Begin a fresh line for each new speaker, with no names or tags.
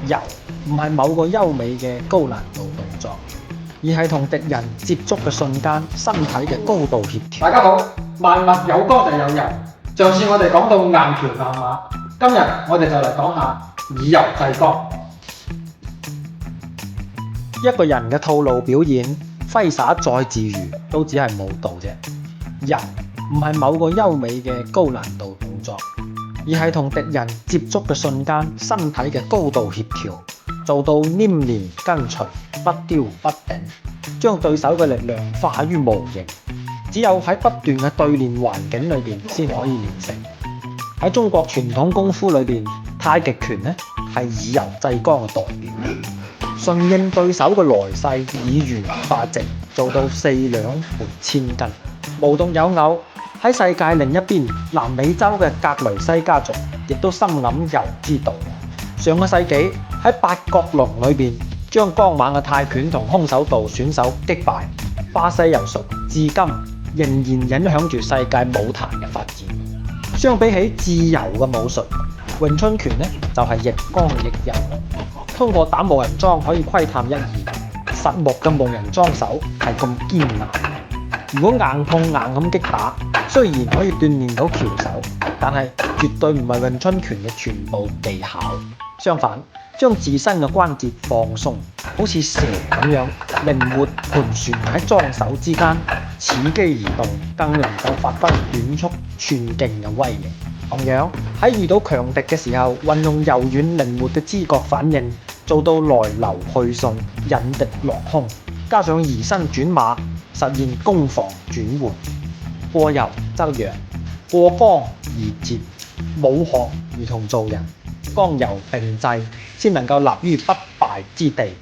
游唔係某個優美嘅高難度動作，而係同敵人接觸嘅瞬間，身體嘅高度協調。大家好，萬物有歌就有游。上次我哋講到硬橋硬馬，今日我哋就嚟講下以柔制剛。一個人嘅套路表演，揮灑再自如，都只係舞蹈啫。游唔係某個優美嘅高難度動作，而係同敵人接觸嘅瞬間，身體嘅高度協調，做到黏連跟隨，不丟不頂，將對手嘅力量化於無形。只有喺不斷嘅對練環境裏邊，先可以練成。喺中國傳統功夫裏邊，太極拳呢係以柔制剛嘅代表，順應對手嘅來勢，以圓化直，做到四兩撥千斤，無獨有偶。喺世界另一邊，南美洲嘅格雷西家族亦都深諳柔之道。上個世紀喺八角籠裏邊，將剛猛嘅泰拳同空手道選手擊敗。巴西柔術至今仍然影響住世界武壇嘅發展。相比起自由嘅武術，詠春拳呢就係亦剛亦柔。通過打木人樁可以窺探一二，實木嘅木人樁手係咁堅硬。如果硬碰硬咁擊打，雖然可以鍛鍊到橋手，但係絕對唔係詠春拳嘅全部技巧。相反，將自身嘅關節放鬆，好似蛇咁樣靈活盤旋喺樁手之間，伺機而動，更能夠發揮短速寸勁嘅威力。同樣喺遇到強敵嘅時候，運用柔軟靈活嘅知覺反應，做到來流去順，引敵落空，加上移身轉馬，實現攻防轉換。過柔則弱，過剛而捷。武學如同做人，剛柔並濟，先能夠立於不敗之地。